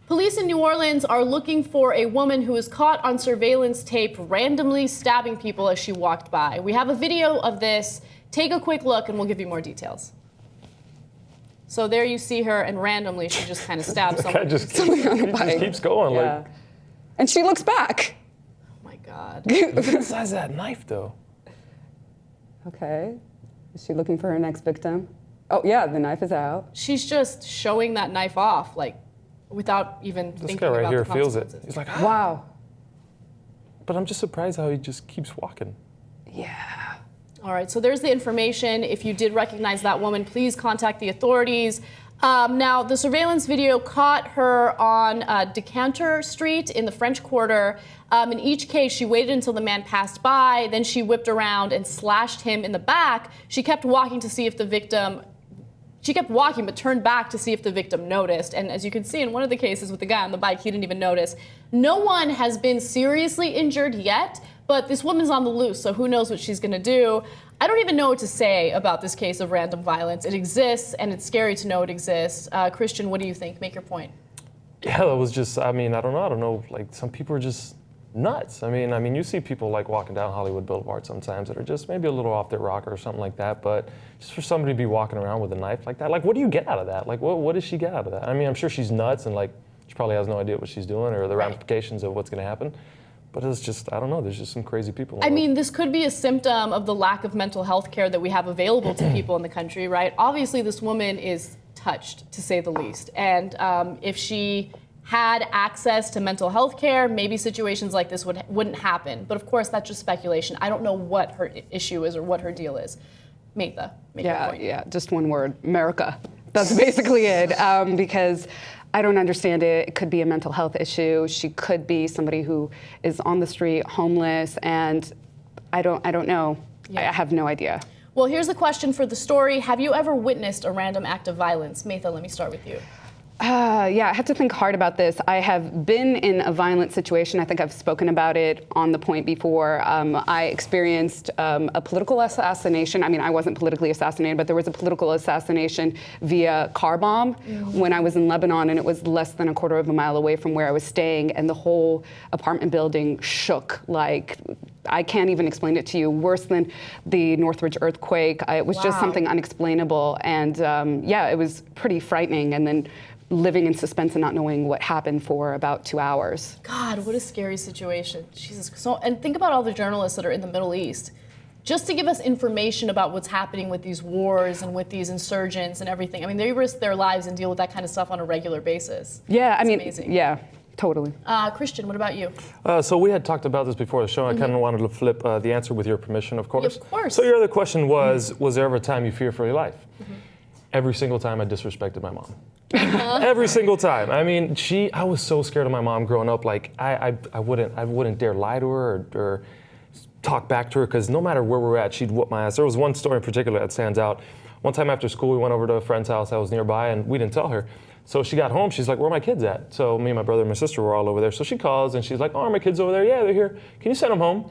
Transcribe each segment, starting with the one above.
Police in New Orleans are looking for a woman who was caught on surveillance tape randomly stabbing people as she walked by. We have a video of this. Take a quick look and we'll give you more details. So there you see her, and randomly she just kind of stabs someone. Something on the bike. Just keeps going. Yeah. Like, and she looks back. Oh my God. look at the size of that knife, though. Okay. Is she looking for her next victim? Oh, yeah, the knife is out. She's just showing that knife off, like, without even thinking This guy right about here the feels it. consequences. He's like, ah. Wow. But I'm just surprised how he just keeps walking. Yeah. All right, so there's the information. If you did recognize that woman, please contact the authorities. Now, the surveillance video caught her on Decatur Street in the French Quarter. In each case, she waited until the man passed by, then she whipped around and slashed him in the back. She kept walking to see if the victim She kept walking, but turned back to see if the victim noticed. And as you can see in one of the cases with the guy on the bike, he didn't even notice. No one has been seriously injured yet, but this woman's on the loose, so who knows what she's gonna do. I don't even know what to say about this case of random violence. It exists, and it's scary to know it exists. Christian, what do you think? Make your point. Yeah, that was just, I don't know, like some people are just nuts. I mean, you see people like walking down Hollywood Boulevard sometimes that are just maybe a little off their rocker or something like that, but just for somebody to be walking around with a knife like that, like what do you get out of that? Like what does she get out of that? I mean, I'm sure she's nuts and like she probably has no idea what she's doing or the ramifications of what's gonna happen. But it's just, I don't know, there's just some crazy people. I mean, this could be a symptom of the lack of mental health care that we have available to people in the country, right? Obviously, this woman is touched, to say the least. And if she had access to mental health care, maybe situations like this wouldn't happen. But of course, that's just speculation. I don't know what her issue is or what her deal is. Maytha, make your point. Yeah, just one word, America. That's basically it, because I don't understand it. It could be a mental health issue. She could be somebody who is on the street, homeless, and I don't know. Yeah. I have no idea. Well, here's the question for the story. Have you ever witnessed a random act of violence? Maytha, let me start with you. Yeah, I have to think hard about this. I have been in a violent situation. I think I've spoken about it on The Point before. I experienced a political assassination. I mean, I wasn't politically assassinated, but there was a political assassination via car bomb when I was in Lebanon, and it was less than a quarter of a mile away from where I was staying, and the whole apartment building shook like, I can't even explain it to you. Worse than the Northridge earthquake. It was just something unexplainable, and yeah, it was pretty frightening. And then living in suspense and not knowing what happened for about 2 hours. God, what a scary situation. Jesus. So, and think about all the journalists that are in the Middle East, just to give us information about what's happening with these wars and with these insurgents and everything. I mean, they risk their lives and deal with that kind of stuff on a regular basis. Yeah, it's amazing. Yeah, totally. Christian, what about you? So we had talked about this before the show. I kind of wanted to flip the answer with your permission, of course. Of course. So your other question was there ever a time you fear for your life? Every single time I disrespected my mom. Every single time. I mean, I was so scared of my mom growing up. Like I wouldn't dare lie to her or talk back to her, because no matter where we were at, she'd whoop my ass. There was one story in particular that stands out. One time after school, we went over to a friend's house that was nearby, and we didn't tell her. So she got home, she's like, where are my kids at? So me and my brother and my sister were all over there. So she calls and she's like, oh, are my kids over there? Yeah, they're here. Can you send them home?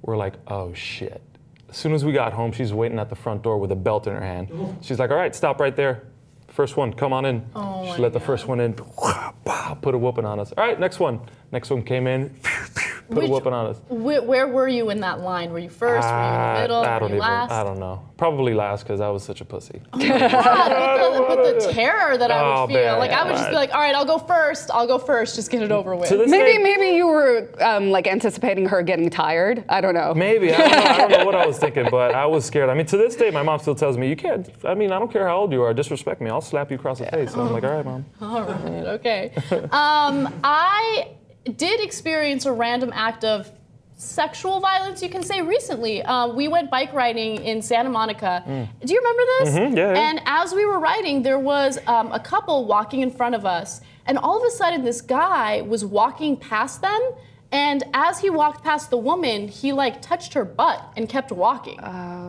We're like, oh shit. As soon as we got home, she's waiting at the front door with a belt in her hand. She's like, all right, stop right there. First one, come on in. Oh, she let the first one in, put a whooping on us. All right, next one. Next one came in, put a whooping on us. Where were you in that line? Were you first? Were you in the middle? Were you last? I don't know. Probably last, because I was such a pussy. Oh my God, but the terror that I would feel. Man, like, I would just be like, all right, I'll go first, just get it over with. Maybe you were like anticipating her getting tired. I don't know. Maybe, I don't know what I was thinking, but I was scared. I mean, to this day, my mom still tells me, you can't, I don't care how old you are, disrespect me, I'll slap you across the face. So I'm like, all right, Mom. All right, okay. I did experience a random act of sexual violence, you can say, recently. We went bike riding in Santa Monica. Do you remember this? Mm-hmm, yeah. And as we were riding, there was a couple walking in front of us, and all of a sudden this guy was walking past them, and as he walked past the woman, he like touched her butt and kept walking.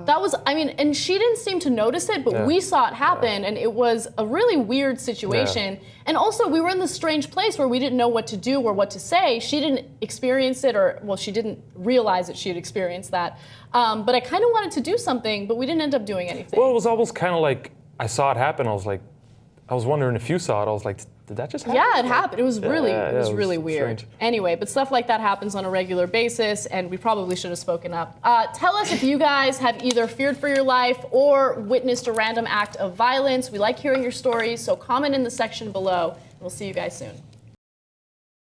That was, and she didn't seem to notice it, but we saw it happen, and it was a really weird situation. And also, we were in this strange place where we didn't know what to do or what to say. She didn't experience it, she didn't realize that she had experienced that. But I kind of wanted to do something, but we didn't end up doing anything. Well, it was almost kind of like, I saw it happen, I was like, I was wondering if you saw it. I was like, did that just happen? Yeah, it happened. It was really, yeah, it was it was really weird. strange. Anyway, but stuff like that happens on a regular basis, and we probably should have spoken up. Tell us if you guys have either feared for your life or witnessed a random act of violence. We like hearing your stories, so comment in the section below. We'll see you guys soon.